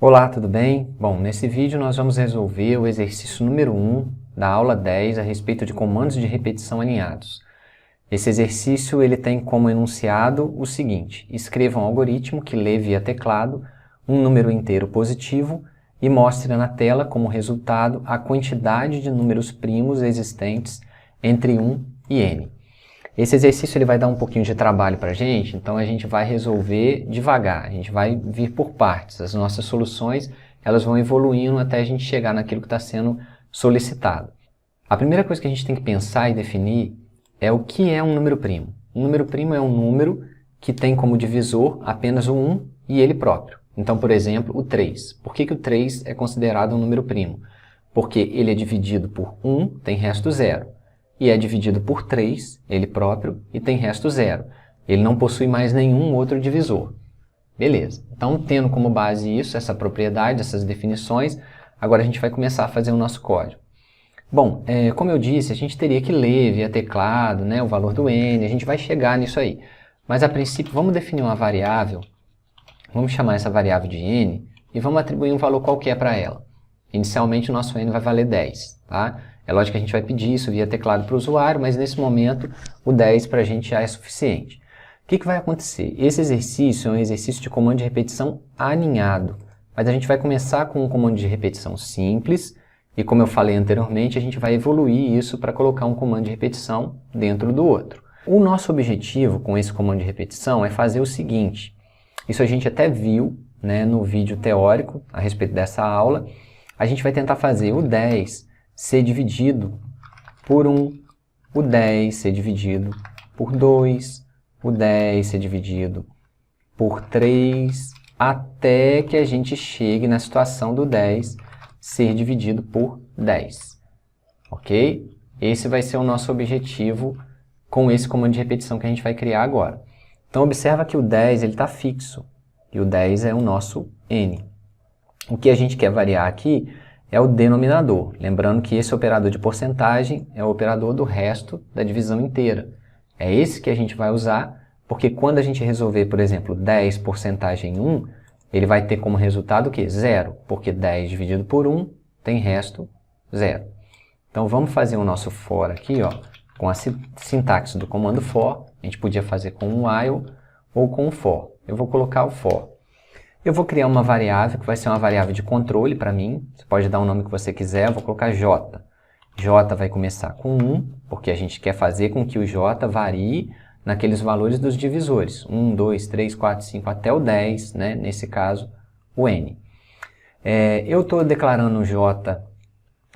Olá, tudo bem? Bom, nesse vídeo nós vamos resolver o exercício número 1 da aula 10 a respeito de comandos de repetição alinhados. Esse exercício ele tem como enunciado o seguinte: escreva um algoritmo que lê via teclado um número inteiro positivo e mostre na tela como resultado a quantidade de números primos existentes entre 1 e n. Esse exercício ele vai dar um pouquinho de trabalho para a gente, então a gente vai resolver devagar, a gente vai vir por partes. As nossas soluções elas vão evoluindo até a gente chegar naquilo que está sendo solicitado. A primeira coisa que a gente tem que pensar e definir é o que é um número primo. Um número primo é um número que tem como divisor apenas o 1 e ele próprio. Então, por exemplo, o 3. Por que o 3 é considerado um número primo? Porque ele é dividido por 1, tem resto 0. E é dividido por 3, ele próprio, e tem resto 0. Ele não possui mais nenhum outro divisor. Beleza. Então, tendo como base isso, essa propriedade, essas definições, agora a gente vai começar a fazer o nosso código. Bom, como eu disse, a gente teria que ler via teclado, né, o valor do n, a gente vai chegar nisso aí. Mas, a princípio, vamos definir uma variável, vamos chamar essa variável de n, e vamos atribuir um valor qualquer para ela. Inicialmente, o nosso n vai valer 10, tá? É lógico que a gente vai pedir isso via teclado para o usuário, mas nesse momento o 10 para a gente já é suficiente. O que vai acontecer? Esse exercício é um exercício de comando de repetição alinhado, mas a gente vai começar com um comando de repetição simples e, como eu falei anteriormente, a gente vai evoluir isso para colocar um comando de repetição dentro do outro. O nosso objetivo com esse comando de repetição é fazer o seguinte, isso a gente até viu, né, no vídeo teórico a respeito dessa aula, a gente vai tentar fazer o 10 ser dividido por 1, o 10 ser dividido por 2, o 10 ser dividido por 3, até que a gente chegue na situação do 10 ser dividido por 10. Ok? Esse vai ser o nosso objetivo com esse comando de repetição que a gente vai criar agora. Então, observa que o 10 está fixo, e o 10 é o nosso n. O que a gente quer variar aqui é o denominador. Lembrando que esse operador de porcentagem é o operador do resto da divisão inteira. É esse que a gente vai usar, porque quando a gente resolver, por exemplo, 10 porcentagem 1, ele vai ter como resultado o quê? 0, porque 10 dividido por 1 tem resto 0. Então vamos fazer o nosso for aqui, ó, com a sintaxe do comando for. A gente podia fazer com um while ou com um for. Eu vou colocar o for. Eu vou criar uma variável que vai ser uma variável de controle para mim. Você pode dar o nome que você quiser, eu vou colocar j. j vai começar com 1, porque a gente quer fazer com que o j varie naqueles valores dos divisores. 1, 2, 3, 4, 5, até o 10, né? Nesse caso, o n. Eu estou declarando o j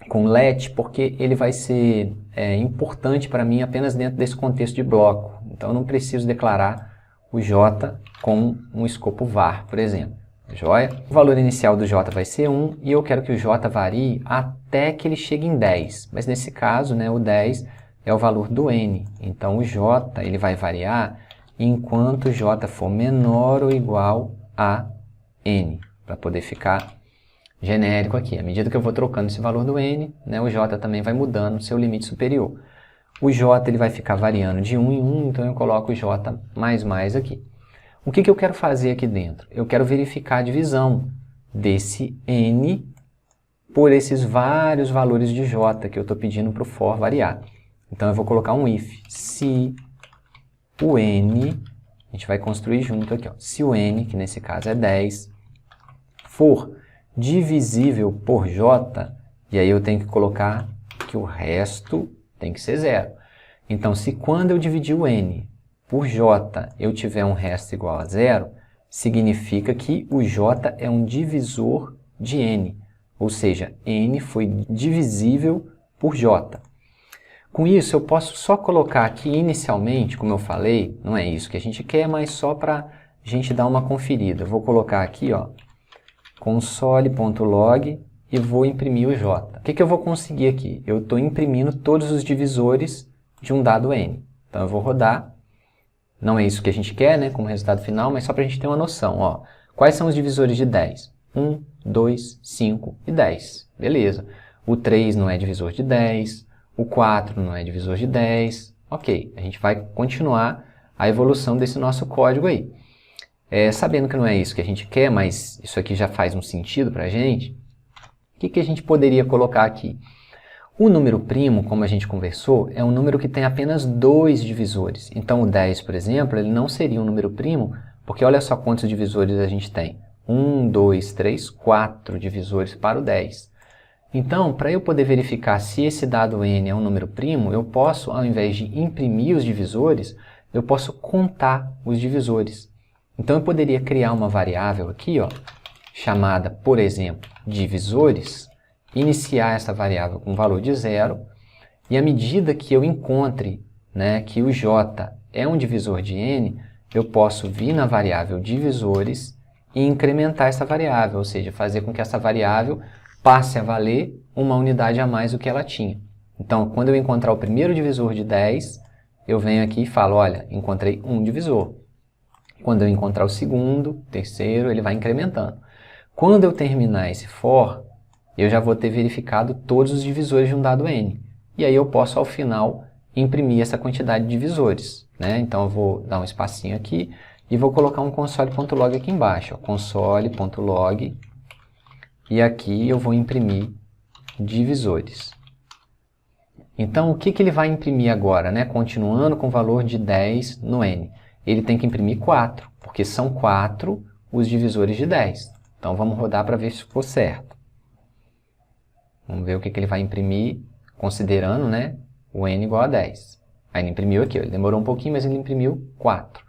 com let porque ele vai ser importante para mim apenas dentro desse contexto de bloco. Então, eu não preciso declarar o j com um escopo var, por exemplo. Joia? O valor inicial do j vai ser 1 e eu quero que o j varie até que ele chegue em 10. Mas nesse caso, né, o 10 é o valor do n. Então o j ele vai variar enquanto o j for menor ou igual a n, para poder ficar genérico aqui. À medida que eu vou trocando esse valor do n, né, o j também vai mudando o seu limite superior. O j ele vai ficar variando de 1 em 1, então eu coloco o j mais aqui. O que eu quero fazer aqui dentro? Eu quero verificar a divisão desse n por esses vários valores de j que eu estou pedindo para o for variar. Então eu vou colocar um if. Se o n, a gente vai construir junto aqui, ó, se o n, que nesse caso é 10, for divisível por j, e aí eu tenho que colocar que o resto tem que ser 0. Então, se quando eu dividir o n por j eu tiver um resto igual a 0, significa que o j é um divisor de n, ou seja, n foi divisível por j. Com isso, eu posso só colocar aqui inicialmente, como eu falei, não é isso que a gente quer, mas só para a gente dar uma conferida. Eu vou colocar aqui, ó, console.log e vou imprimir o j. O que eu vou conseguir aqui? Eu estou imprimindo todos os divisores de um dado n. Então, eu vou rodar. Não é isso que a gente quer, né, como resultado final, mas só para a gente ter uma noção. Ó. Quais são os divisores de 10? 1, 2, 5 e 10. Beleza. O 3 não é divisor de 10. O 4 não é divisor de 10. Ok, a gente vai continuar a evolução desse nosso código aí. Sabendo que não é isso que a gente quer, mas isso aqui já faz um sentido para a gente, o que a gente poderia colocar aqui? O número primo, como a gente conversou, é um número que tem apenas 2 divisores. Então o 10, por exemplo, ele não seria um número primo, porque olha só quantos divisores a gente tem. 1, 2, 3, 4 divisores para o 10. Então, para eu poder verificar se esse dado n é um número primo, eu posso, ao invés de imprimir os divisores, eu posso contar os divisores. Então eu poderia criar uma variável aqui, ó, chamada, por exemplo, divisores, iniciar essa variável com valor de 0, e à medida que eu encontre, né, que o j é um divisor de n, eu posso vir na variável divisores e incrementar essa variável, ou seja, fazer com que essa variável passe a valer uma unidade a mais do que ela tinha. Então, quando eu encontrar o primeiro divisor de 10, eu venho aqui e falo, olha, encontrei um divisor. Quando eu encontrar o segundo, terceiro, ele vai incrementando. Quando eu terminar esse for, eu já vou ter verificado todos os divisores de um dado n. E aí eu posso, ao final, imprimir essa quantidade de divisores, né? Então eu vou dar um espacinho aqui e vou colocar um console.log aqui embaixo. Console.log, e aqui eu vou imprimir divisores. Então o que ele vai imprimir agora, né? Continuando com o valor de 10 no n? Ele tem que imprimir 4, porque são 4 os divisores de 10. Então vamos rodar para ver se ficou certo. Vamos ver o que ele vai imprimir, considerando, né, o n igual a 10. Aí ele imprimiu aqui, ó, ele demorou um pouquinho, mas ele imprimiu 4.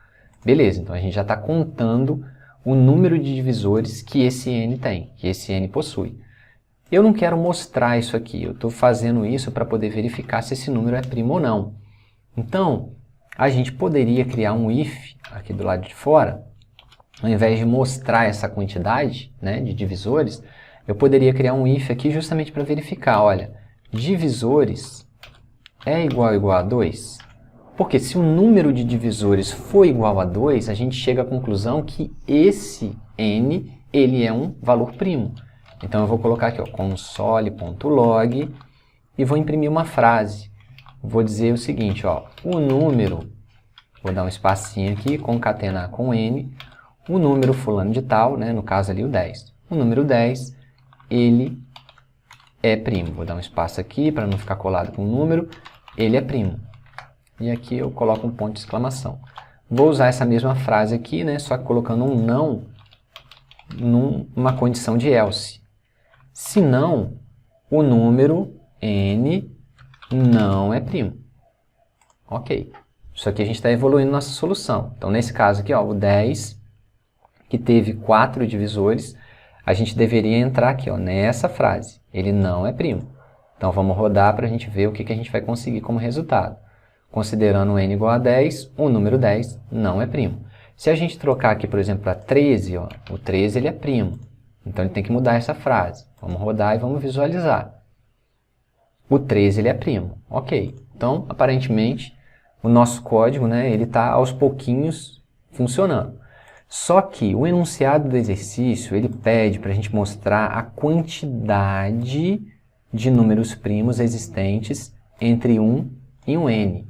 Beleza, então a gente já está contando o número de divisores que esse n tem, que esse n possui. Eu não quero mostrar isso aqui, eu estou fazendo isso para poder verificar se esse número é primo ou não. Então, a gente poderia criar um if aqui do lado de fora, ao invés de mostrar essa quantidade, né, de divisores, eu poderia criar um if aqui justamente para verificar, olha, divisores é igual a 2? Porque se o número de divisores for igual a 2, a gente chega à conclusão que esse n, ele é um valor primo. Então eu vou colocar aqui, ó, console.log e vou imprimir uma frase. Vou dizer o seguinte, ó, o número, vou dar um espacinho aqui, concatenar com n, o número fulano de tal, né, no caso ali o 10. O número 10, ele é primo. Vou dar um espaço aqui para não ficar colado com o número, ele é primo. E aqui eu coloco um ponto de exclamação. Vou usar essa mesma frase aqui, né, só que colocando um não numa condição de else. Se não, o número n não é primo. Ok. Isso aqui a gente está evoluindo nossa solução. Então, nesse caso aqui, ó, o 10, que teve 4 divisores, a gente deveria entrar aqui, ó, nessa frase. Ele não é primo. Então, vamos rodar para a gente ver o que a gente vai conseguir como resultado. Considerando o n igual a 10, o número 10 não é primo. Se a gente trocar aqui, por exemplo, para 13, ó, o 13 ele é primo. Então, ele tem que mudar essa frase. Vamos rodar e vamos visualizar. O 13 ele é primo. Ok. Então, aparentemente, o nosso código, né, ele está aos pouquinhos funcionando. Só que o enunciado do exercício, ele pede para a gente mostrar a quantidade de números primos existentes entre 1 e um n.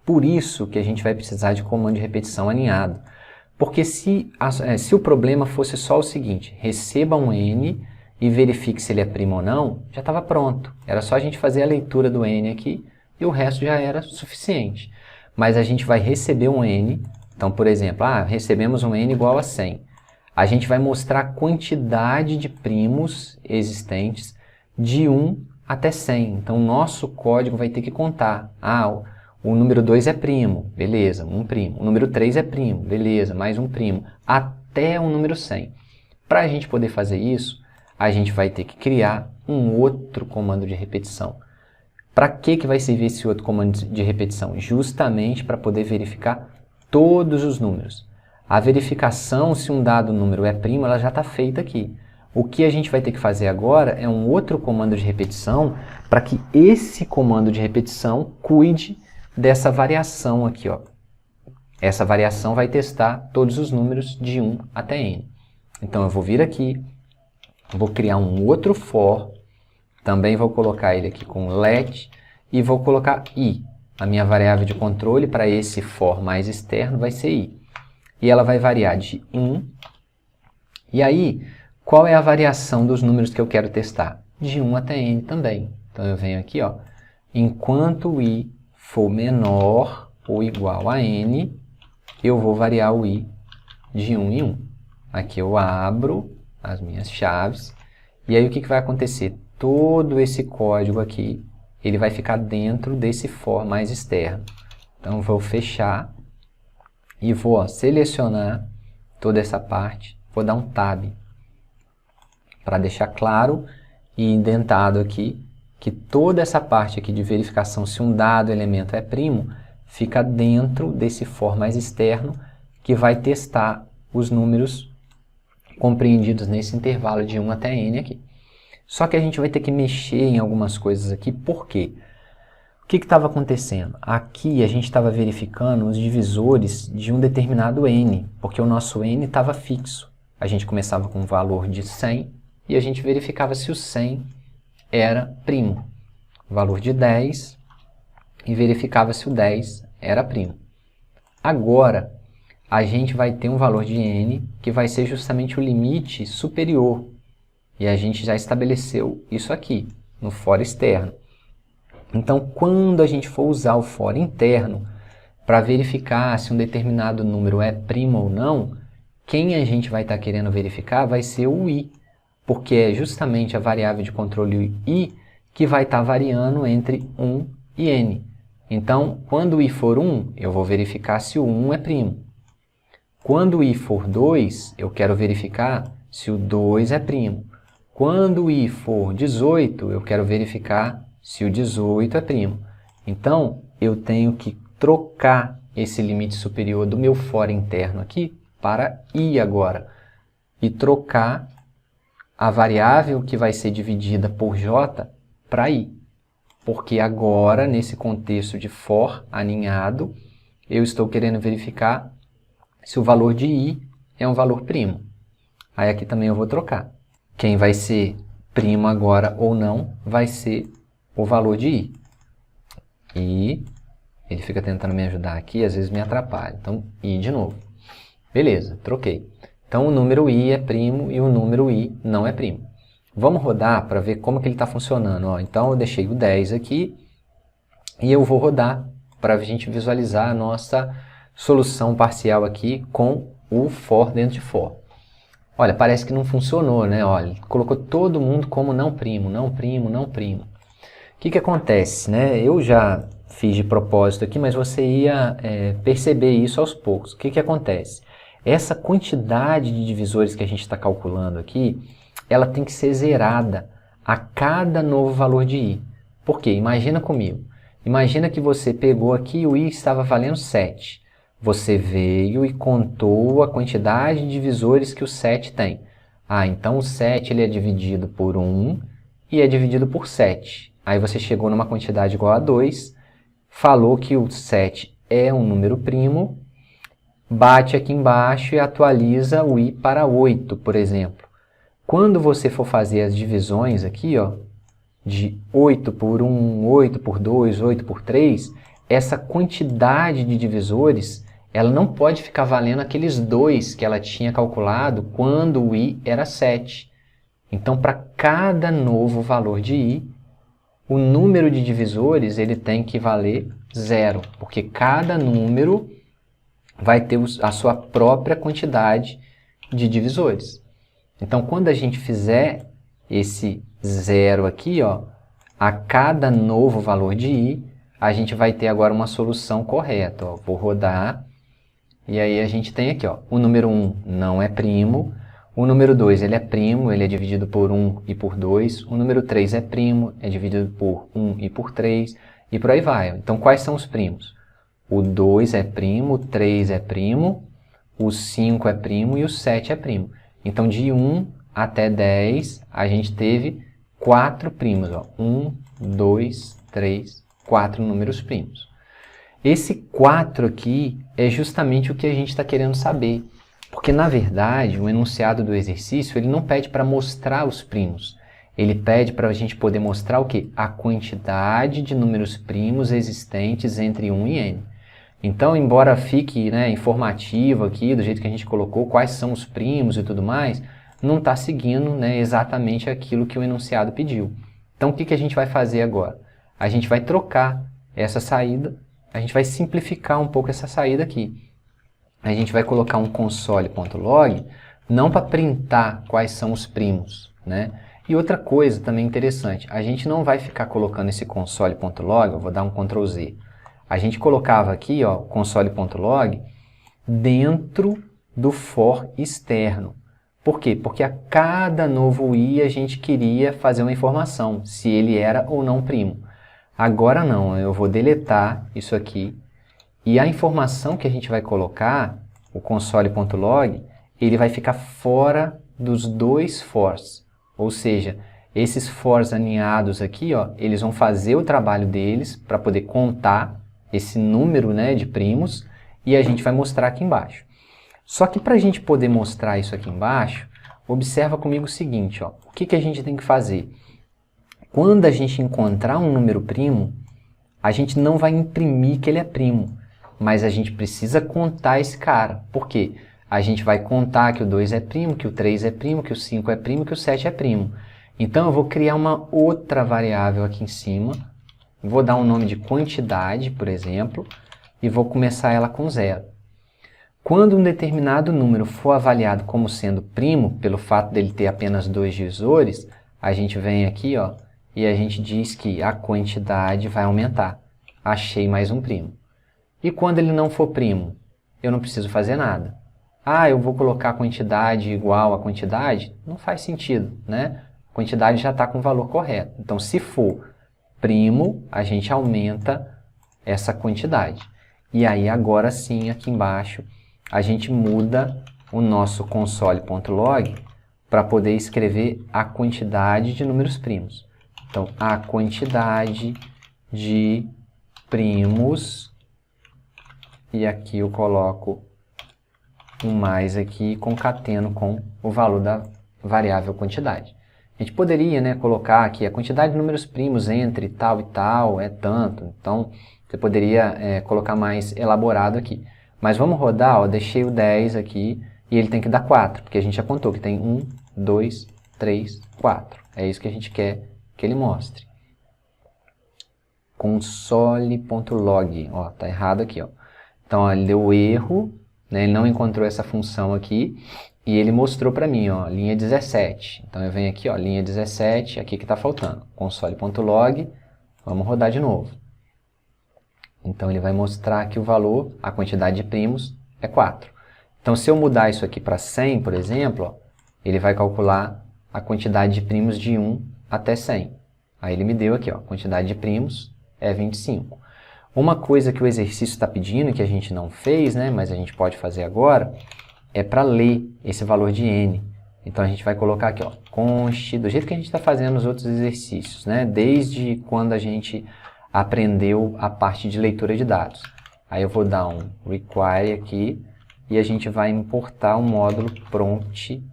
Por isso que a gente vai precisar de comando de repetição alinhado. Porque se o problema fosse só o seguinte, receba um n e verifique se ele é primo ou não, já estava pronto. Era só a gente fazer a leitura do n aqui e o resto já era suficiente. Mas a gente vai receber um n, então, por exemplo, recebemos um n igual a 100. A gente vai mostrar a quantidade de primos existentes de 1 até 100. Então, o nosso código vai ter que contar. O número 2 é primo, beleza, um primo. O número 3 é primo, beleza, mais um primo, até o número 100. Para a gente poder fazer isso, a gente vai ter que criar um outro comando de repetição. Para que vai servir esse outro comando de repetição? Justamente para poder verificar todos os números. A verificação se um dado número é primo, ela já está feita aqui. O que a gente vai ter que fazer agora é um outro comando de repetição para que esse comando de repetição cuide dessa variação aqui, ó. Essa variação vai testar todos os números de 1 até n. Então eu vou vir aqui, vou criar um outro for, também vou colocar ele aqui com let e vou colocar i. A minha variável de controle para esse for mais externo vai ser i. e ela vai variar de 1. E aí, qual é a variação dos números que eu quero testar? De 1 até n também. Então eu venho aqui, ó, enquanto i for menor ou igual a n, eu vou variar o i de 1 em 1. Aqui eu abro as minhas chaves, e aí o que vai acontecer? Todo esse código aqui, ele vai ficar dentro desse for mais externo. Então, vou fechar e vou, ó, selecionar toda essa parte, vou dar um Tab para deixar claro e indentado aqui que toda essa parte aqui de verificação se um dado elemento é primo, fica dentro desse for mais externo que vai testar os números compreendidos nesse intervalo de 1 até n aqui. Só que a gente vai ter que mexer em algumas coisas aqui, por quê? O que estava acontecendo? Aqui a gente estava verificando os divisores de um determinado n, porque o nosso n estava fixo. A gente começava com um valor de 100 e a gente verificava se o 100 era primo. Valor de 10 e verificava se o 10 era primo. Agora, a gente vai ter um valor de n que vai ser justamente o limite superior. E a gente já estabeleceu isso aqui, no for externo. Então, quando a gente for usar o for interno para verificar se um determinado número é primo ou não, quem a gente vai estar querendo verificar vai ser o i, porque é justamente a variável de controle i que vai estar variando entre 1 e n. Então, quando o i for 1, eu vou verificar se o 1 é primo. Quando o i for 2, eu quero verificar se o 2 é primo. Quando o i for 18, eu quero verificar se o 18 é primo. Então, eu tenho que trocar esse limite superior do meu for interno aqui para i agora. E trocar a variável que vai ser dividida por j para i. Porque agora, nesse contexto de for aninhado, eu estou querendo verificar se o valor de i é um valor primo. Aí aqui também eu vou trocar. Quem vai ser primo agora ou não vai ser o valor de i. E ele fica tentando me ajudar aqui, às vezes me atrapalha. Então, i de novo. Beleza, troquei. Então, o número i é primo e o número i não é primo. Vamos rodar para ver como que ele está funcionando. Ó, então, eu deixei o 10 aqui e eu vou rodar para a gente visualizar a nossa solução parcial aqui com o for dentro de for. Olha, parece que não funcionou, né? Olha, colocou todo mundo como não primo, não primo, não primo. O que acontece, né? Eu já fiz de propósito aqui, mas você ia perceber isso aos poucos. O que acontece? Essa quantidade de divisores que a gente está calculando aqui, ela tem que ser zerada a cada novo valor de i. Por quê? Imagina comigo. Imagina que você pegou aqui e o i estava valendo 7. Você veio e contou a quantidade de divisores que o 7 tem. Ah, então o 7 ele é dividido por 1 e é dividido por 7. Aí você chegou numa quantidade igual a 2, falou que o 7 é um número primo, bate aqui embaixo e atualiza o i para 8, por exemplo. Quando você for fazer as divisões aqui, ó, de 8 por 1, 8 por 2, 8 por 3, essa quantidade de divisores ela não pode ficar valendo aqueles 2 que ela tinha calculado quando o i era 7. Então, para cada novo valor de i, o número de divisores ele tem que valer 0, porque cada número vai ter a sua própria quantidade de divisores. Então, quando a gente fizer esse 0 aqui, ó, a cada novo valor de i, a gente vai ter agora uma solução correta. Ó. Vou rodar. E aí a gente tem aqui, ó, o número 1 não é primo, o número 2 ele é primo, ele é dividido por 1 e por 2, o número 3 é primo, é dividido por 1 e por 3, e por aí vai. Então, quais são os primos? O 2 é primo, o 3 é primo, o 5 é primo e o 7 é primo. Então, de 1 até 10, a gente teve 4 primos. Ó. 1, 2, 3, 4 números primos. Esse 4 aqui é justamente o que a gente está querendo saber. Porque, na verdade, o enunciado do exercício ele não pede para mostrar os primos. Ele pede para a gente poder mostrar o quê? A quantidade de números primos existentes entre 1 e n. Então, embora fique, né, informativo aqui, do jeito que a gente colocou, quais são os primos e tudo mais, não está seguindo, né, exatamente aquilo que o enunciado pediu. Então, o que a gente vai fazer agora? A gente vai trocar essa saída, a gente vai simplificar um pouco essa saída aqui. A gente vai colocar um console.log, não para printar quais são os primos, né? E outra coisa também interessante, a gente não vai ficar colocando esse console.log, eu vou dar um Ctrl Z. A gente colocava aqui, ó, console.log dentro do for externo. Por quê? Porque a cada novo i a gente queria fazer uma informação, se ele era ou não primo. Agora não, eu vou deletar isso aqui e a informação que a gente vai colocar, o console.log, ele vai ficar fora dos dois fors. Ou seja, esses fors aninhados aqui, ó, eles vão fazer o trabalho deles para poder contar esse número, né, de primos e a gente vai mostrar aqui embaixo. Só que para a gente poder mostrar isso aqui embaixo, observa comigo o seguinte, ó, o que a gente tem que fazer? Quando a gente encontrar um número primo, a gente não vai imprimir que ele é primo, mas a gente precisa contar esse cara. Por quê? A gente vai contar que o 2 é primo, que o 3 é primo, que o 5 é primo, que o 7 é primo. Então eu vou criar uma outra variável aqui em cima, vou dar um nome de quantidade, por exemplo, e vou começar ela com 0. Quando um determinado número for avaliado como sendo primo, pelo fato dele ter apenas 2 divisores, a gente vem aqui, ó, e a gente diz que a quantidade vai aumentar. Achei mais um primo. E quando ele não for primo, eu não preciso fazer nada. Ah, eu vou colocar a quantidade igual a quantidade? Não faz sentido, né? A quantidade já está com o valor correto. Então, se for primo, a gente aumenta essa quantidade. E aí, agora sim, aqui embaixo, a gente muda o nosso console.log para poder escrever a quantidade de números primos. Então, a quantidade de primos, e aqui eu coloco um mais aqui, concateno com o valor da variável quantidade. A gente poderia, né, colocar aqui a quantidade de números primos entre tal e tal é tanto, então você poderia colocar mais elaborado aqui. Mas vamos rodar, ó, deixei o 10 aqui e ele tem que dar 4, porque a gente já contou que tem 1, 2, 3, 4. É isso que a gente quer que ele mostre. Console.log, ó, tá errado aqui, ó. Então, ó, ele deu erro, né, ele não encontrou essa função aqui e ele mostrou para mim, ó, linha 17. Então eu venho aqui, ó, linha 17, aqui que está faltando. Console.log, vamos rodar de novo. Então ele vai mostrar que o valor, a quantidade de primos, é 4. Então se eu mudar isso aqui para 100, por exemplo, ó, ele vai calcular a quantidade de primos de 1 até 100. Aí ele me deu aqui, ó, a quantidade de primos é 25. Uma coisa que o exercício está pedindo, que a gente não fez, né, mas a gente pode fazer agora, é para ler esse valor de n. Então a gente vai colocar aqui, ó, const, do jeito que a gente está fazendo nos outros exercícios, né, desde quando a gente aprendeu a parte de leitura de dados. Aí eu vou dar um require aqui e a gente vai importar o módulo prompt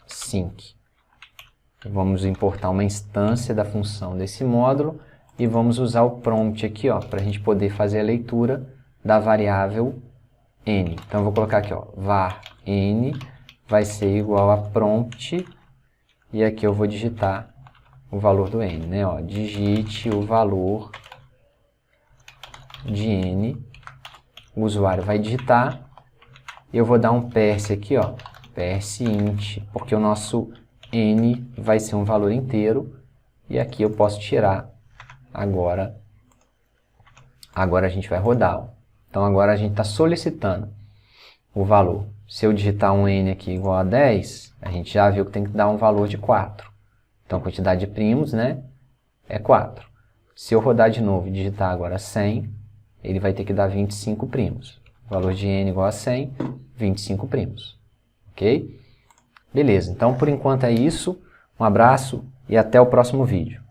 sync. Vamos importar uma instância da função desse módulo e vamos usar o prompt aqui, ó, para a gente poder fazer a leitura da variável n. Então eu vou colocar aqui, ó, var n vai ser igual a prompt e aqui eu vou digitar o valor do n, né? Ó, digite o valor de n, o usuário vai digitar, e eu vou dar um parse aqui, ó, parse int, porque o nosso n vai ser um valor inteiro, e aqui eu posso tirar agora a gente vai rodar, ó. Então agora a gente está solicitando o valor. Se eu digitar um n aqui igual a 10, a gente já viu que tem que dar um valor de 4. Então, a quantidade de primos, né, é 4. Se eu rodar de novo e digitar agora 100, ele vai ter que dar 25 primos. O valor de n igual a 100, 25 primos. Ok? Beleza, então por enquanto é isso. Um abraço e até o próximo vídeo.